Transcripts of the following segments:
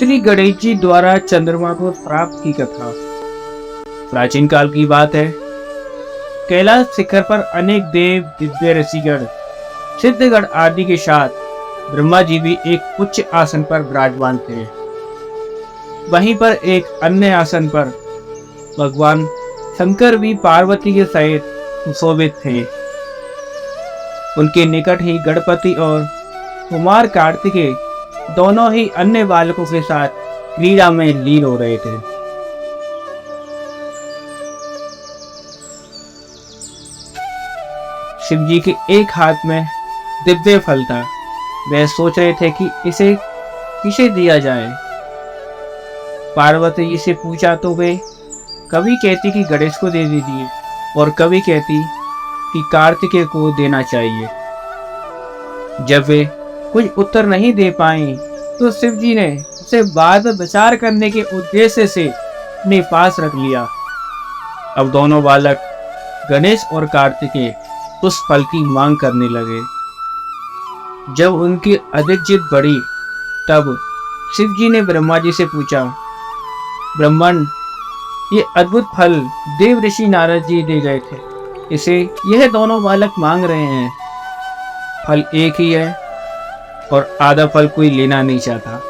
श्री गणेश जी द्वारा चंद्रमा को प्राप्त की कथा। प्राचीन काल की बात है। कैलाश शिखर पर अनेक देव, दिव्य, ऋषिगण, सिद्धगण आदि के साथ ब्रह्मा जी भी एक उच्च आसन पर विराजमान थे। वहीं पर एक अन्य आसन पर भगवान शंकर भी पार्वती के सहित सुशोभित थे। उनके निकट ही गणपति और कुमार कार्तिकेय दोनों ही अन्य बालकों के साथ क्रीड़ा में लीन हो रहे थे। शिव जी के एक हाथ में दिव्य फल था। वे सोच रहे थे कि इसे किसे दिया जाए। पार्वती जी से पूछा तो वे कभी कहती कि गणेश को दे दीजिए और कभी कहती कि कार्तिकेय को देना चाहिए। जब वे कुछ उत्तर नहीं दे पाए तो शिव जी ने उसे बाद में विचार करने के उद्देश्य से अपने पास रख लिया। अब दोनों बालक गणेश और कार्तिकेय उस फल की मांग करने लगे। जब उनकी अधिक जिद बढ़ी तब शिव जी ने ब्रह्मा जी से पूछा, ब्रह्मन, ये अद्भुत फल देव ऋषि नारद जी दे गए थे, इसे यह दोनों बालक मांग रहे हैं। फल एक ही है और आधा फल कोई लेना नहीं चाहता।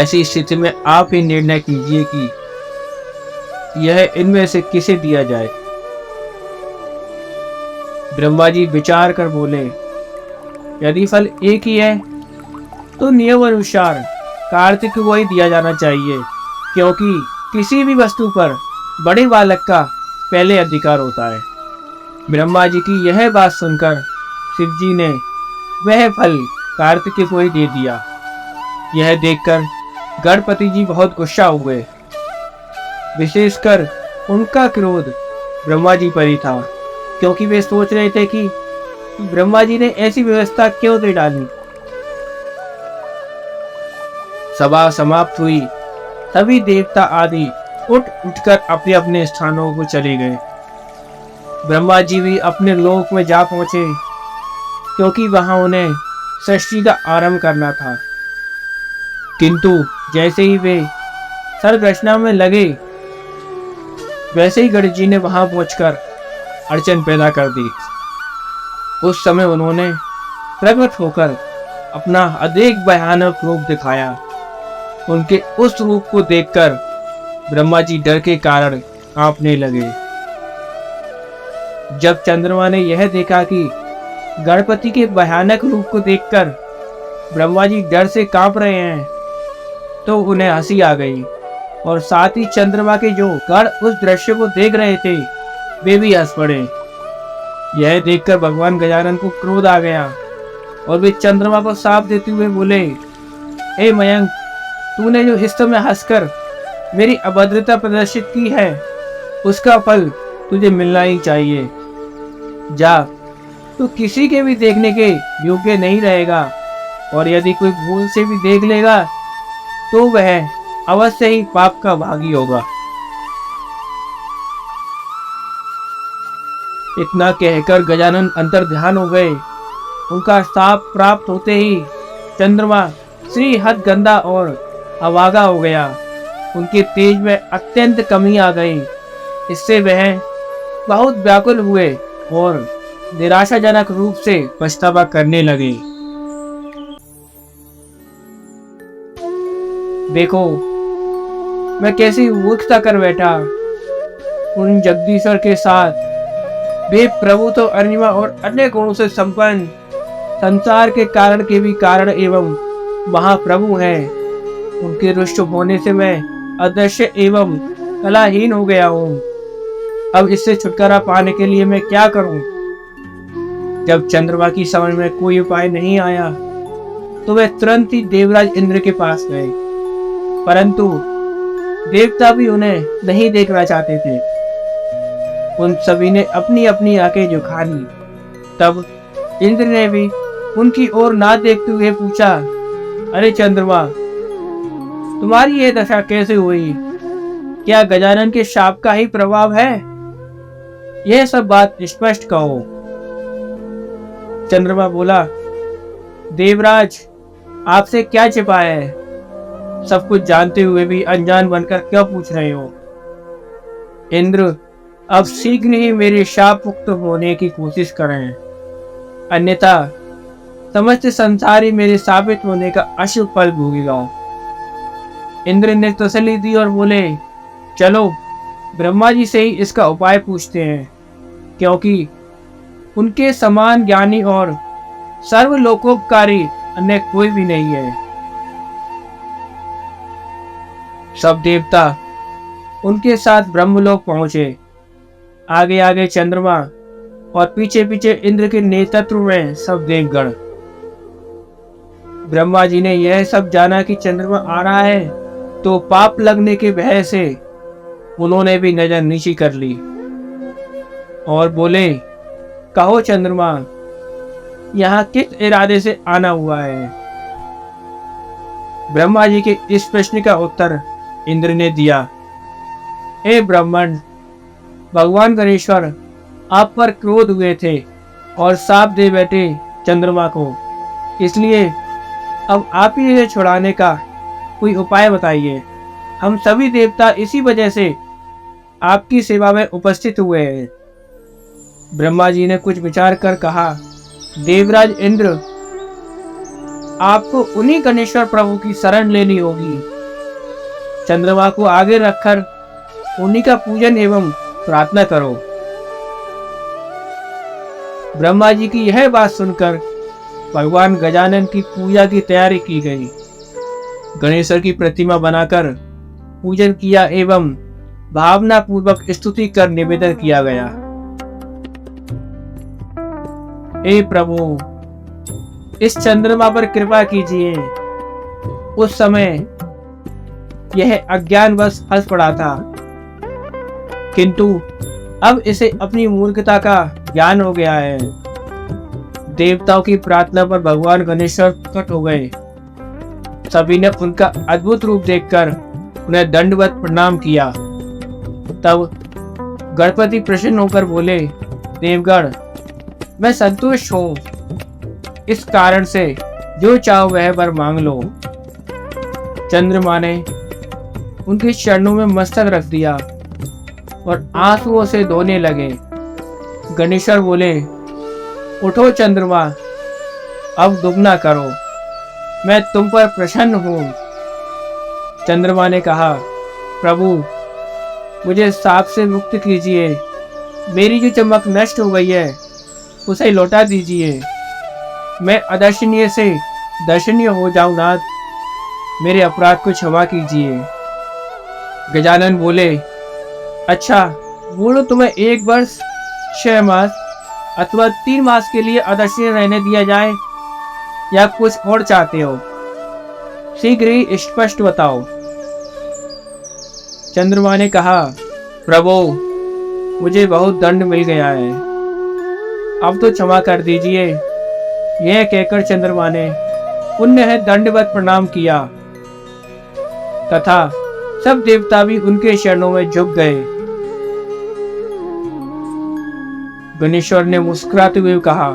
ऐसी स्थिति में आप ही निर्णय कीजिए कि यह इनमें से किसे दिया जाए। ब्रह्मा जी विचार कर बोले, यदि फल एक ही है तो नियम अनुसार कार्तिक को ही दिया जाना चाहिए, क्योंकि किसी भी वस्तु पर बड़े बालक का पहले अधिकार होता है। ब्रह्मा जी की यह बात सुनकर शिव जी ने वह फल कार्तिक को ही दे दिया। यह देखकर गणपति जी बहुत गुस्सा हुए। विशेषकर उनका क्रोध ब्रह्मा जी पर ही था, क्योंकि वे सोच रहे थे कि ब्रह्मा जी ने ऐसी व्यवस्था क्यों दे डाली। सभा समाप्त हुई। सभी देवता आदि उठकर अपने अपने स्थानों को चले गए। ब्रह्मा जी भी अपने लोक में जा पहुंचे, क्योंकि वहां उन्हें सृष्टि का आरंभ करना था। किंतु जैसे ही वे सर्ग रचना में लगे, वैसे ही गणेश जी ने वहां पहुंचकर अड़चन पैदा कर दी। उस समय उन्होंने प्रकट होकर अपना अधिक भयानक रूप दिखाया। उनके उस रूप को देखकर ब्रह्मा जी डर के कारण कांपने लगे। जब चंद्रमा ने यह देखा कि गणपति के भयानक रूप को देखकर ब्रह्मा जी डर से कांप रहे हैं, तो उन्हें हंसी आ गई और साथ ही चंद्रमा के जो गण उस दृश्य को देख रहे थे वे भी हंस पड़े। यह देखकर भगवान गजानन को क्रोध आ गया और वे चंद्रमा को साफ देते हुए बोले, हे मयंक, तूने जो इस समय हंसकर मेरी अभद्रता प्रदर्शित की है, उसका फल तुझे मिलना ही चाहिए। जा, तू किसी के भी देखने के योग्य नहीं रहेगा, और यदि कोई भूल से भी देख लेगा तो वह अवश्य ही पाप का भागी होगा। इतना कहकर गजानन अंतर ध्यान हो गए। उनका शाप प्राप्त होते ही चंद्रमा श्री हद गंदा और अभागा हो गया। उनके तेज में अत्यंत कमी आ गई। इससे वह बहुत व्याकुल हुए और निराशाजनक रूप से पछतावा करने लगे। देखो, मैं कैसी मूर्खता कर बैठा। उन जगदीश्वर के साथ वे प्रभु तो अनिमा और अन्य गुणों से संपन्न, संसार के कारण के भी कारण एवं महाप्रभु हैं। उनके रुष्ट होने से मैं अदृश्य एवं कलाहीन हो गया हूँ। अब इससे छुटकारा पाने के लिए मैं क्या करूं? जब चंद्रमा की समझ में कोई उपाय नहीं आया तो वे तुरंत ही देवराज इंद्र के पास गए, परंतु देवता भी उन्हें नहीं देखना चाहते थे। उन सभी ने अपनी अपनी आंखें झुका ली। तब इंद्र ने भी उनकी ओर ना देखते हुए पूछा, अरे चंद्रमा, तुम्हारी ये दशा कैसे हुई? क्या गजानन के शाप का ही प्रभाव है? यह सब बात स्पष्ट कहो। चंद्रमा बोला, देवराज, आपसे क्या छिपा है? सब कुछ जानते हुए भी अनजान बनकर क्यों पूछ रहे हो? इंद्र, अब शीघ्र ही मेरे शाप मुक्त होने की कोशिश करें, अन्यथा समस्त संसार ही मेरे साबित होने का अशुभ फल भोगेगा। इंद्र ने तसल्ली दी और बोले, चलो ब्रह्मा जी से ही इसका उपाय पूछते हैं, क्योंकि उनके समान ज्ञानी और सर्वलोकोपकारी अन्य कोई भी नहीं है। सब देवता उनके साथ ब्रह्मलोक पहुंचे। आगे आगे चंद्रमा और पीछे पीछे इंद्र के नेतृत्व में सब देवगण। ब्रह्मा जी ने यह सब जाना कि चंद्रमा आ रहा है, तो पाप लगने के भय से उन्होंने भी नजर नीची कर ली और बोले, कहो चंद्रमा, यहाँ किस इरादे से आना हुआ है? ब्रह्मा जी के इस प्रश्न का उत्तर इंद्र ने दिया, हे ब्राह्मण, भगवान गणेश्वर आप पर क्रोध हुए थे और साप दे बैठे चंद्रमा को, इसलिए अब आप ही इसे छुड़ाने का कोई उपाय बताइए। हम सभी देवता इसी वजह से आपकी सेवा में उपस्थित हुए हैं। ब्रह्मा जी ने कुछ विचार कर कहा, देवराज इंद्र, आपको उन्हीं गणेश्वर प्रभु की शरण लेनी होगी। चंद्रमा को आगे रखकर उन्हीं का पूजन एवं प्रार्थना करो। ब्रह्मा जी की यह बात सुनकर भगवान गजानन की पूजा की तैयारी की गई। गणेश्वर की प्रतिमा बनाकर पूजन किया एवं भावना पूर्वक स्तुति कर निवेदन किया गया। हे प्रभु, इस चंद्रमा पर कृपा कीजिए। उस समय यह अज्ञानवश हंस पड़ा था, किंतु अब इसे अपनी मूर्खता का ज्ञान हो गया है। देवताओं की प्रार्थना पर भगवान गणेश्वर प्रकट हो गए। सभी ने उनका अद्भुत रूप देखकर उन्हें दंडवत प्रणाम किया। तब गणपति प्रसन्न होकर बोले, देवगण, मैं संतुष्ट हूं, इस कारण से जो चाहो वह वर मांग लो। चंद्रमा ने उनके चरणों में मस्तक रख दिया और आंसुओं से धोने लगे। गणेश्वर बोले, उठो चंद्रमा, अब दुगना करो, मैं तुम पर प्रसन्न हूं। चंद्रमा ने कहा, प्रभु, मुझे साप से मुक्त कीजिए। मेरी जो चमक नष्ट हो गई है उसे लौटा दीजिए। मैं अदर्शनीय से दर्शनीय हो जाऊं नाथ, मेरे अपराध को क्षमा कीजिए। गजानन बोले, अच्छा बोलो, तुम्हें 1 वर्ष 6 मास अथवा 3 मास के लिए अदर्शनीय रहने दिया जाए या कुछ और चाहते हो? शीघ्र ही स्पष्ट बताओ। चंद्रमा ने कहा, प्रभु, मुझे बहुत दंड मिल गया है, अब तो क्षमा कर दीजिए। यह कहकर चंद्रमा ने पुण्य है दंडवत प्रणाम किया तथा सब देवता भी उनके चरणों में झुक गए। गणेश्वर ने मुस्कुराते हुए कहा,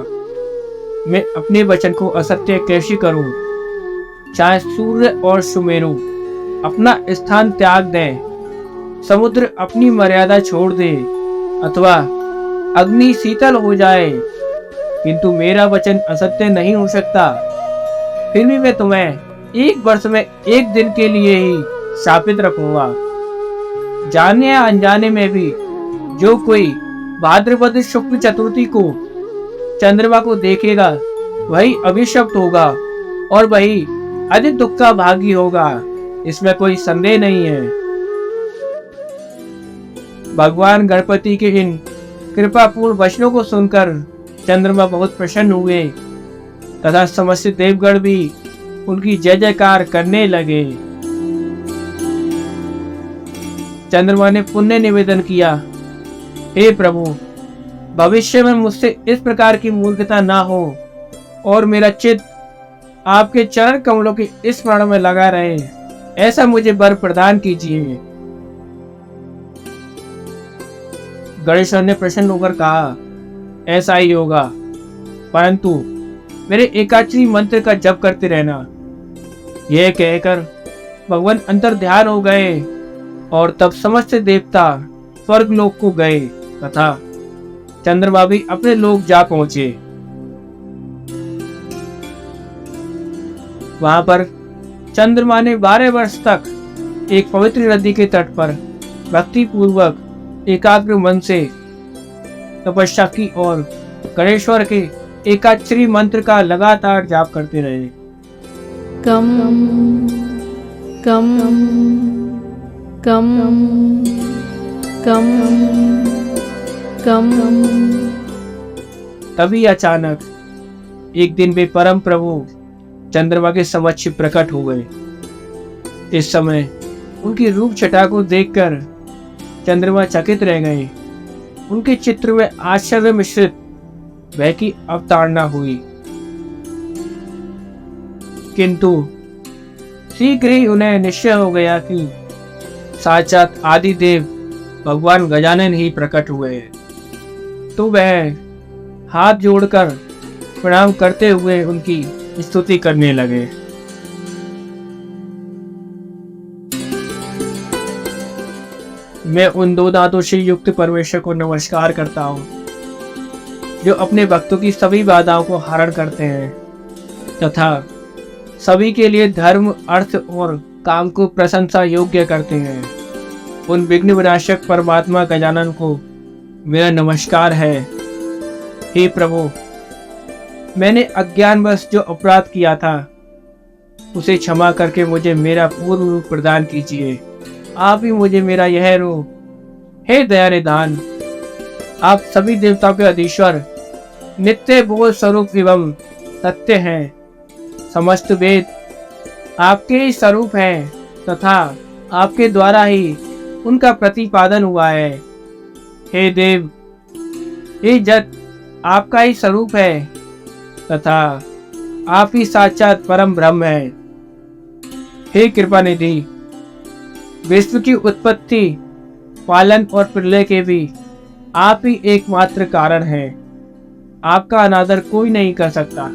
मैं अपने वचन को असत्य कैसे करूं? चाहे सूर्य और सुमेरु अपना स्थान त्याग दें, समुद्र अपनी मर्यादा छोड़ दे अथवा अग्नि शीतल हो जाए, किंतु मेरा वचन असत्य नहीं हो सकता। फिर भी मैं तुम्हें 1 वर्ष में 1 दिन के लिए ही शापित रखूंगा। जाने या अनजाने में भी जो कोई भाद्रपद शुक्ल चतुर्थी को चंद्रमा को देखेगा वही अभिशप्त होगा और वही अधिक दुख का भागी होगा, इसमें कोई संदेह नहीं है। भगवान गणपति के इन कृपापूर्ण वचनों को सुनकर चंद्रमा बहुत प्रसन्न हुए तथा समस्त देवगण भी उनकी जय जयकार करने लगे। चंद्रमा ने पुण्य निवेदन किया, हे प्रभु, भविष्य में मुझसे इस प्रकार की मूर्खता ना हो और मेरा चित्त आपके चरण कमलों के इस स्मरण में लगा रहे, ऐसा मुझे वर प्रदान कीजिए। गणेश्वर ने प्रसन्न होकर कहा, ऐसा ही होगा, परंतु मेरे एकाक्षरी मंत्र का जप करते रहना। यह कहकर भगवान अंतर ध्यान हो गए और तब समस्त देवता स्वर्ग लोक को गए तथा चंद्रमा भी अपने लोक जा पहुंचे। वहां पर चंद्रमा ने 12 वर्ष तक एक पवित्र नदी के तट पर भक्ति पूर्वक एकाग्र मन से तपस्या की और गणेश्वर के एकाक्षरी मंत्र का लगातार जाप करते रहे। कम कम कम कम कम। तभी अचानक एक दिन वे परम प्रभु चंद्रमा के समक्ष प्रकट हो गए। इस समय उनकी रूप छटा को देखकर चंद्रमा चकित रह गए। उनके चित्र में आश्चर्य मिश्रित वह की अवतारणा हुई, किंतु शीघ्र ही उन्हें निश्चय हो गया कि साक्षात आदिदेव भगवान गजानन ही प्रकट हुए हैं। तो वह हाथ जोड़कर प्रणाम करते हुए उनकी स्तुति करने लगे। मैं उन दो दांतों से युक्त परमेश्वर को नमस्कार करता हूँ जो अपने भक्तों की सभी बाधाओं को हरण करते हैं तथा सभी के लिए धर्म, अर्थ और काम को प्रशंसा योग्य करते हैं। उन विघ्न विनाशक परमात्मा गजानन को मेरा नमस्कार है। हे प्रभु, मैंने अज्ञानवश जो अपराध किया था उसे क्षमा करके मुझे मेरा पूर्ण रूप प्रदान कीजिए। आप ही मुझे मेरा यह रूप, हे दया निधान, आप सभी देवताओं के अधीश्वर, नित्य बोध स्वरूप एवं सत्य हैं। समस्त वेद आपके ही स्वरूप हैं तथा आपके द्वारा ही उनका प्रतिपादन हुआ है। हे देव, हे जत आपका ही स्वरूप है तथा आप ही साक्षात परम ब्रह्म है। हे कृपा निधि, विश्व की उत्पत्ति, पालन और प्रलय के भी आप ही एकमात्र कारण हैं। आपका अनादर कोई नहीं कर सकता।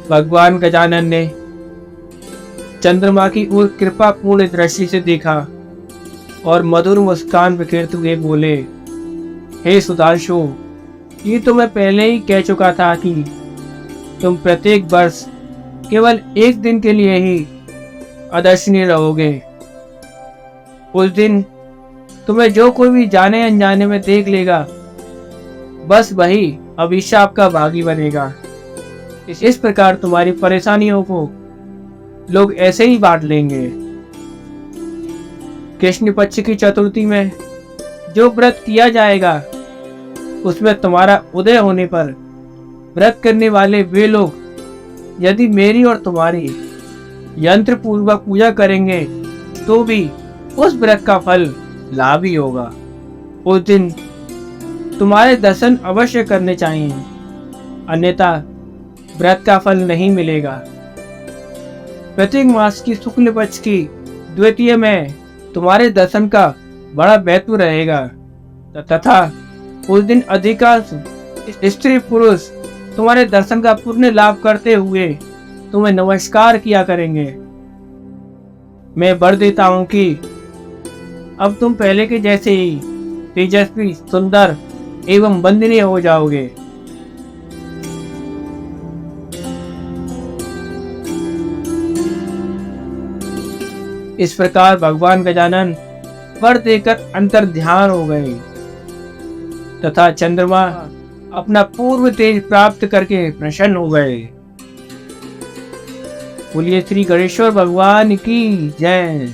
भगवान गजानन ने चंद्रमा की ओर कृपा पूर्ण दृष्टि से देखा और मधुर मुस्कान बिखेरते हुए बोले, हे सुधांशु, ये तो मैं पहले ही कह चुका था कि तुम प्रत्येक वर्ष केवल एक दिन के लिए ही अदर्शनीय रहोगे। उस दिन तुम्हें जो कोई भी जाने अनजाने में देख लेगा, बस वही अभिशाप का भागी बनेगा। इस प्रकार तुम्हारी परेशानियों को लोग ऐसे ही बांट लेंगे। कृष्ण पक्ष की चतुर्थी में जो व्रत किया जाएगा उसमें तुम्हारा उदय होने पर व्रत करने वाले वे लोग यदि मेरी और तुम्हारी यंत्र पूर्वक पूजा करेंगे तो भी उस व्रत का फल लाभ ही होगा। उस दिन तुम्हारे दर्शन अवश्य करने चाहिए, अन्यथा व्रत का फल नहीं मिलेगा। प्रत्येक मास की शुक्ल पक्ष की द्वितीय में तुम्हारे दर्शन का बड़ा महत्व रहेगा तथा उस दिन अधिकांश स्त्री पुरुष तुम्हारे दर्शन का पुण्य लाभ करते हुए तुम्हें नमस्कार किया करेंगे। मैं वर देता हूं कि अब तुम पहले के जैसे ही तेजस्वी, सुंदर एवं वंदनीय हो जाओगे। इस प्रकार भगवान गजानन वर देकर अंतर ध्यान हो गए तथा चंद्रमा अपना पूर्व तेज प्राप्त करके प्रसन्न हो गए। बोलिए श्री गणेश्वर भगवान की जय।